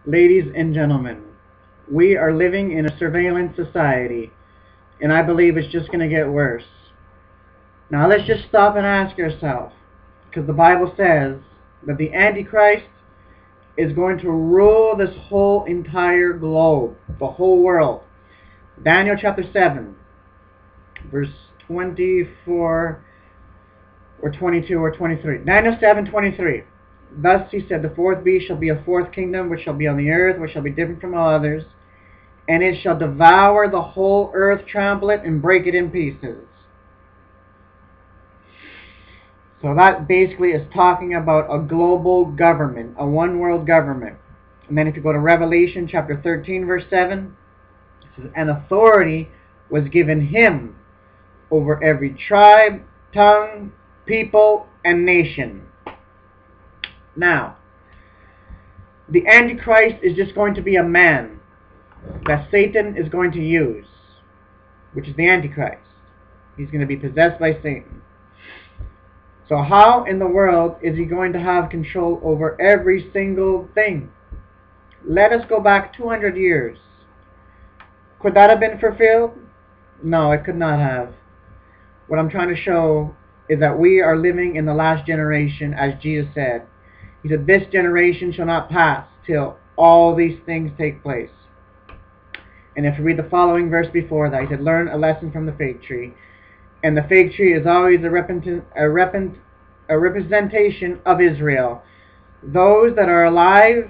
Ladies and gentlemen, we are living in a surveillance society, and I believe it's just going to get worse. Now let's just stop and ask ourselves, because the Bible says that the antichrist is going to rule this whole entire globe, the whole world. Daniel chapter 7, verse 24 or 22 or 23. Daniel 7:23. Thus he said, the fourth beast shall be a fourth kingdom, which shall be on the earth, which shall be different from all others, and it shall devour the whole earth, trample it, and break it in pieces. So that basically is talking about a global government, a one world government. And then if you go to Revelation chapter 13, verse 7, it says, and authority was given him over every tribe, tongue, people, and nation. Now, the Antichrist is just going to be a man that Satan is going to use, which is the Antichrist. He's going to be possessed by Satan. So how in the world is he going to have control over every single thing? Let us go back 200 years. Could that have been fulfilled? No, it could not have. What I'm trying to show is that we are living in the last generation, as Jesus said. He said, this generation shall not pass till all these things take place. And if you read the following verse before that, he said, learn a lesson from the fig tree. And the fig tree is always a representation of Israel. Those that are alive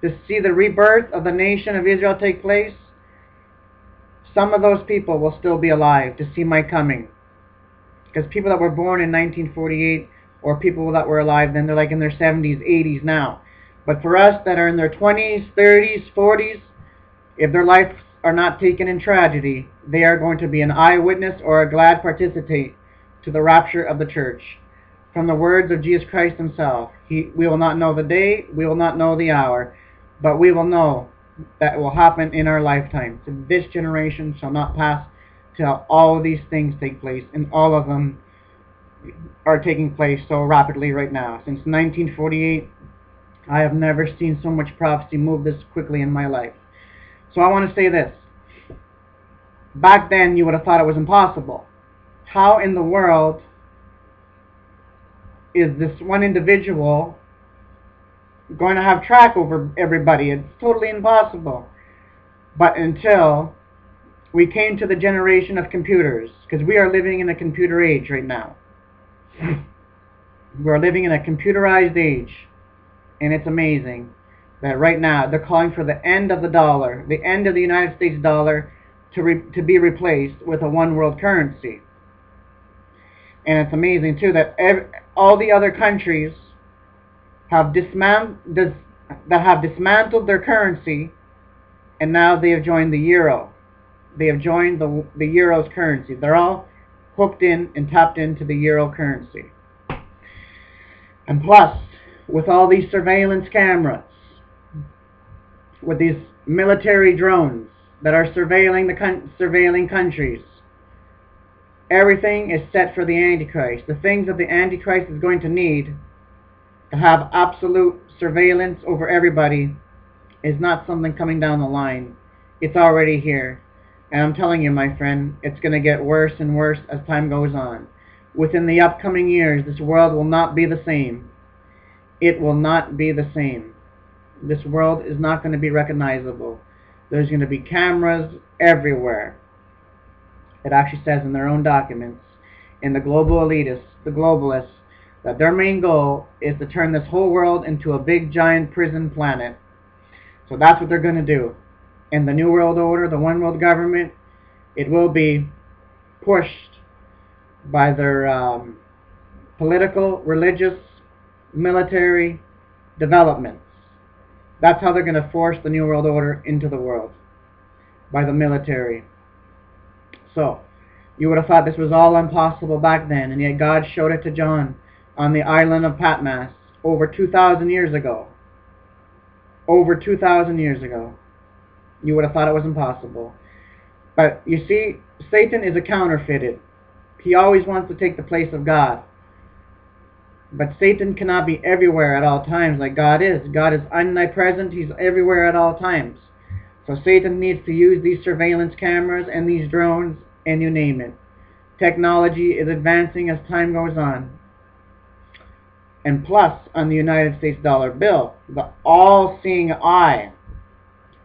to see the rebirth of the nation of Israel take place, some of those people will still be alive to see my coming. Because people that were born in 1948, or people that were alive then, they're like in their 70s, 80s now. But for us that are in their 20s, 30s, 40s, if their lives are not taken in tragedy, they are going to be an eyewitness or a glad participant to the rapture of the church. From the words of Jesus Christ himself, we will not know the day, we will not know the hour, but we will know that it will happen in our lifetime. So this generation shall not pass till all of these things take place, and all of them are taking place so rapidly right now. Since 1948, I have never seen so much prophecy move this quickly in my life. So I want to say this. Back then, you would have thought it was impossible. How in the world is this one individual going to have track over everybody? It's totally impossible. But until we came to the generation of computers, because we are living in a computer age right now. We are living in a computerized age, and it's amazing that right now they're calling for the end of the dollar, the end of the United States dollar, to be replaced with a one world currency. And it's amazing too that all the other countries have dismantled their currency, and now they have joined the euro. They have joined the euro's currency. They're all hooked in and tapped into the euro currency. And plus, with all these surveillance cameras, with these military drones that are surveilling countries, everything is set for the Antichrist. The things that the Antichrist is going to need to have absolute surveillance over everybody is not something coming down the line. It's already here. And I'm telling you, my friend, it's going to get worse and worse as time goes on. Within the upcoming years, this world will not be the same. It will not be the same. This world is not going to be recognizable. There's going to be cameras everywhere. It actually says in their own documents, in the global elitists, the globalists, that their main goal is to turn this whole world into a big giant prison planet. So that's what they're going to do. In the New World Order, the one world government, it will be pushed by their political, religious, military developments. That's how they're going to force the New World Order into the world, by the military. So, you would have thought this was all impossible back then, and yet God showed it to John on the island of Patmos over 2,000 years ago. Over 2,000 years ago. You would have thought it was impossible. But you see, Satan is a counterfeited. He always wants to take the place of God. But Satan cannot be everywhere at all times like God is. God is omnipresent. He's everywhere at all times. So Satan needs to use these surveillance cameras and these drones and you name it. Technology is advancing as time goes on. And plus, on the United States dollar bill, the all-seeing eye.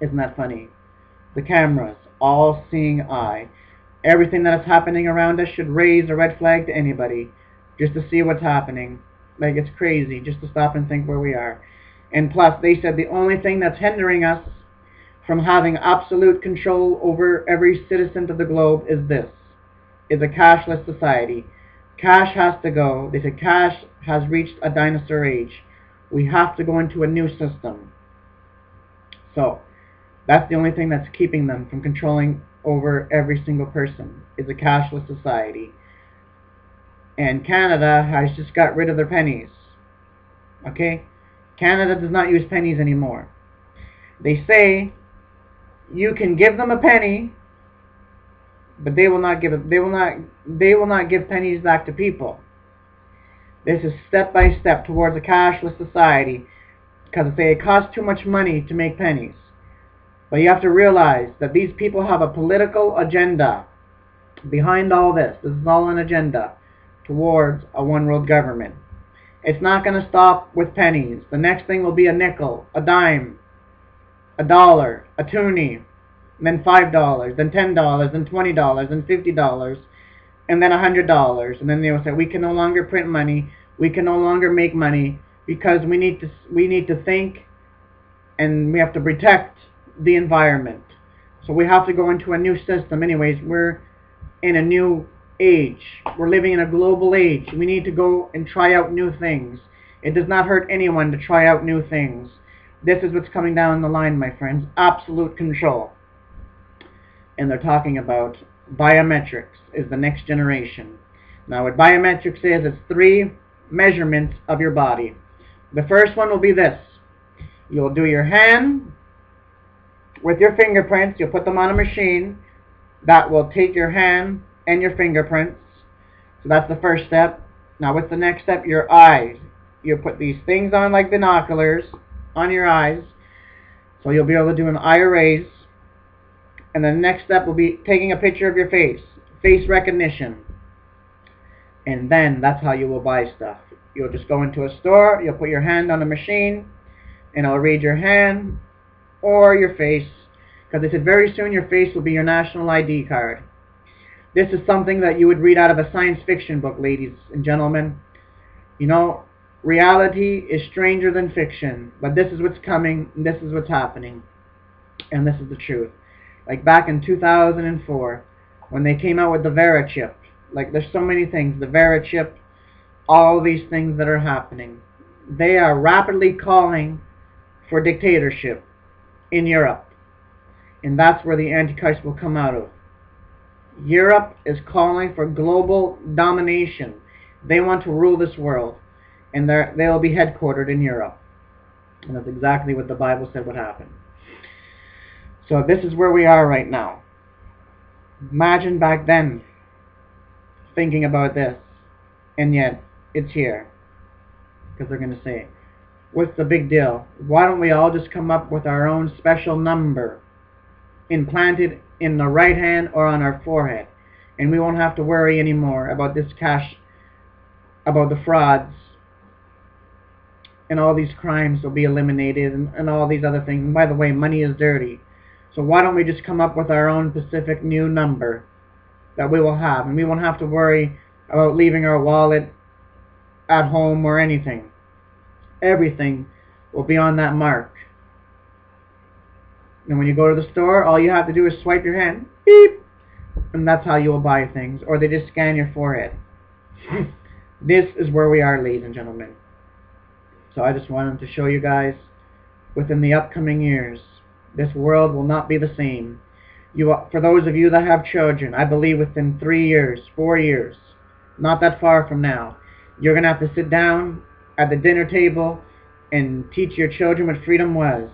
Isn't that funny? The cameras, all-seeing eye. Everything that is happening around us should raise a red flag to anybody just to see what's happening. Like, it's crazy just to stop and think where we are. And plus, they said the only thing that's hindering us from having absolute control over every citizen of the globe is this, is a cashless society. Cash has to go. They said cash has reached a dinosaur age. We have to go into a new system. So, that's the only thing that's keeping them from controlling over every single person, is a cashless society. And Canada has just got rid of their pennies. Okay? Canada does not use pennies anymore. They say you can give them a penny, but they will not give pennies back to people. This is step by step towards a cashless society, because they say it costs too much money to make pennies. But you have to realize that these people have a political agenda behind all this. This is all an agenda towards a one world government. It's not going to stop with pennies. The next thing will be a nickel, a dime, a dollar, a toonie, then $5, then $10, then $20, then $50, and then $100. And then they will say, we can no longer print money. We can no longer make money because we need to think, and we have to protect the environment. So we have to go into a new system. Anyways, we're in a new age. We're living in a global age. We need to go and try out new things. It does not hurt anyone to try out new things. This is what's coming down the line, my friends. Absolute control. And they're talking about biometrics is the next generation. Now what biometrics is, it's 3 measurements of your body. The first one will be this. You'll do your hand with your fingerprints. You'll put them on a machine that will take your hand and your fingerprints. So that's the first step. Now what's the next step? Your eyes. You'll put these things on like binoculars on your eyes. So you'll be able to do an eye erase. And the next step will be taking a picture of your face. Face recognition. And then that's how you will buy stuff. You'll just go into a store. You'll put your hand on a machine. And it'll read your hand or your face. Because they said very soon your face will be your national ID card. This is something that you would read out of a science fiction book, ladies and gentlemen. You know, reality is stranger than fiction. But this is what's coming. And this is what's happening. And this is the truth. Like back in 2004, when they came out with the Vera chip. Like there's so many things. The Vera chip, all these things that are happening. They are rapidly calling for dictatorship in Europe. And that's where the antichrist will come out of. Europe is calling for global domination. They want to rule this world. And they will be headquartered in Europe. And that's exactly what the Bible said would happen. So this is where we are right now. Imagine back then thinking about this. And yet, it's here. Because they're going to say, what's the big deal? Why don't we all just come up with our own special number implanted in the right hand or on our forehead? And we won't have to worry anymore about this cash, about the frauds. And all these crimes will be eliminated and all these other things. And by the way, money is dirty. So why don't we just come up with our own specific new number that we will have. And we won't have to worry about leaving our wallet at home or anything. Everything will be on that mark. And when you go to the store, all you have to do is swipe your hand. Beep. And that's how you will buy things. Or they just scan your forehead. This is where we are, ladies and gentlemen. So I just wanted to show you guys, within the upcoming years, this world will not be the same. For those of you that have children, I believe within 3 years, 4 years, not that far from now, you're going to have to sit down at the dinner table and teach your children what freedom was.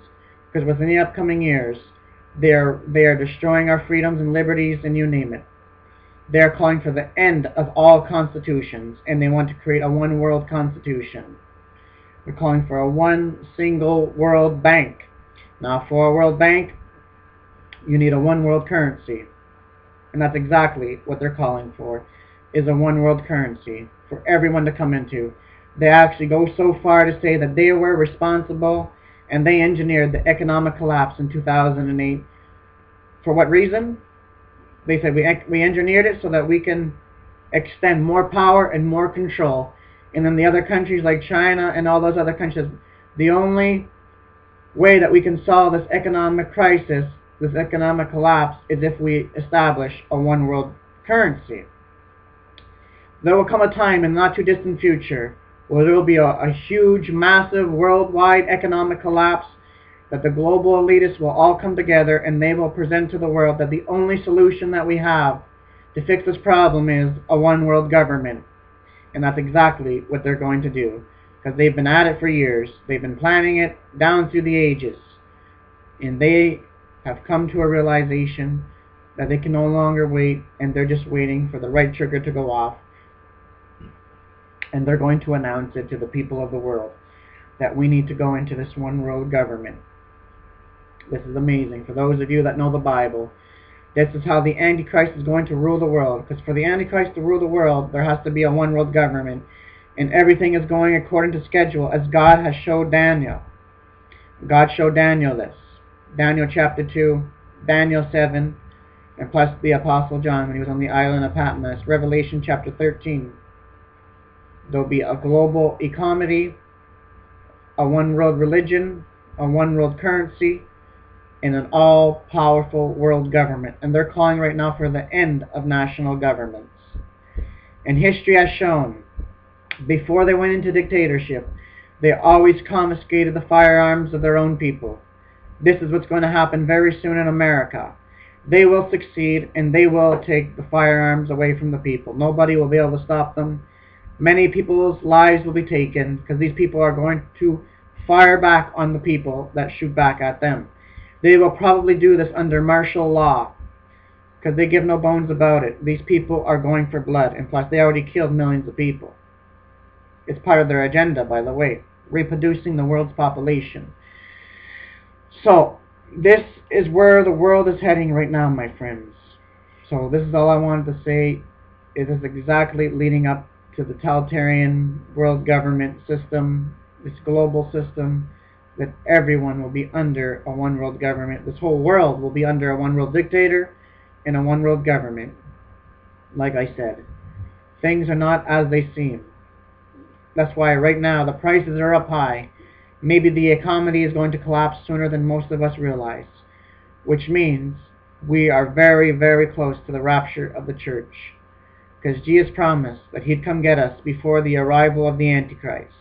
Because within the upcoming years, they are destroying our freedoms and liberties and you name it. They're calling for the end of all constitutions, and they want to create a one world constitution. They're calling for a one single world bank. Now, for a world bank, you need a one world currency. And that's exactly what they're calling for, is a one world currency for everyone to come into. They actually go so far to say that they were responsible and they engineered the economic collapse in 2008. For what reason? They said we engineered it so that we can extend more power and more control. And then the other countries like China and all those other countries, the only way that we can solve this economic crisis, this economic collapse, is if we establish a one world currency. There will come a time in the not too distant future where there will be a huge, massive, worldwide economic collapse, that the global elitists will all come together and they will present to the world that the only solution that we have to fix this problem is a one world government. And that's exactly what they're going to do, because they've been at it for years. They've been planning it down through the ages, and they have come to a realization that they can no longer wait, and they're just waiting for the right trigger to go off, and they're going to announce it to the people of the world that we need to go into this one world government. This is amazing. For those of you that know the Bible, this is how the Antichrist is going to rule the world. Because for the Antichrist to rule the world, there has to be a one world government. And everything is going according to schedule, as God has showed Daniel. God showed Daniel this. Daniel chapter 2, Daniel 7, and plus the Apostle John when he was on the island of Patmos. Revelation chapter 13. There'll be a global economy, a one world religion, a one world currency, and an all-powerful world government. And they're calling right now for the end of national governments. And history has shown, before they went into dictatorship, they always confiscated the firearms of their own people. This is what's going to happen very soon in America. They will succeed, and they will take the firearms away from the people. Nobody will be able to stop them. Many people's lives will be taken, because these people are going to fire back on the people that shoot back at them. They will probably do this under martial law, because they give no bones about it. These people are going for blood, and plus they already killed millions of people. It's part of their agenda, by the way, reproducing the world's population. So, this is where the world is heading right now, my friends. So this is all I wanted to say. It is exactly leading up to the totalitarian world government system, this global system, that everyone will be under a one world government. This whole world will be under a one world dictator and a one world government. Like I said, things are not as they seem. That's why right now the prices are up high. Maybe the economy is going to collapse sooner than most of us realize, which means we are very, very close to the rapture of the church, because Jesus promised that he'd come get us before the arrival of the Antichrist.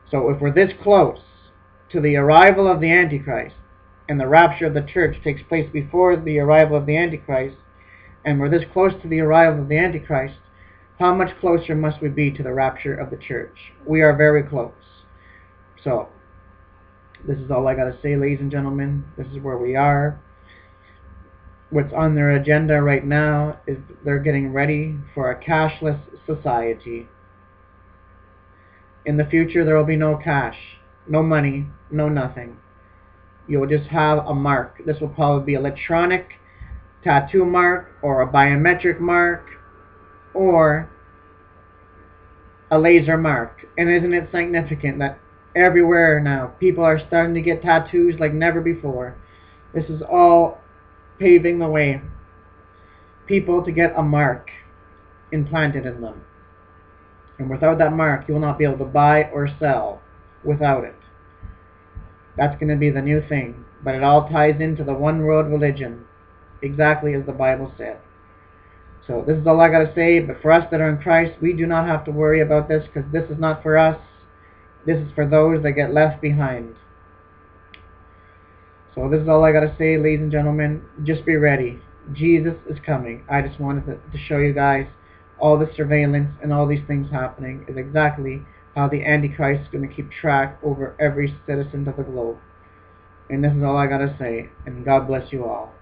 So if we're this close to the arrival of the Antichrist, and the rapture of the church takes place before the arrival of the Antichrist, and we're this close to the arrival of the Antichrist, how much closer must we be to the rapture of the church? We are very close. So, this is all I got to say, ladies and gentlemen. This is where we are. What's on their agenda right now is they're getting ready for a cashless society. In the future, there will be no cash, no money, no nothing. You'll just have a mark. This will probably be electronic tattoo mark, or a biometric mark, or a laser mark. And isn't it significant that everywhere now people are starting to get tattoos like never before? This is all paving the way. People to get a mark implanted in them. And without that mark, you will not be able to buy or sell without it. That's going to be the new thing. But it all ties into the one world religion, exactly as the Bible said. So this is all I got to say. But for us that are in Christ, we do not have to worry about this, because this is not for us. This is for those that get left behind. So this is all I got to say, ladies and gentlemen. Just be ready. Jesus is coming. I just wanted to show you guys all the surveillance and all these things happening is exactly how the Antichrist is going to keep track over every citizen of the globe. And this is all I got to say. And God bless you all.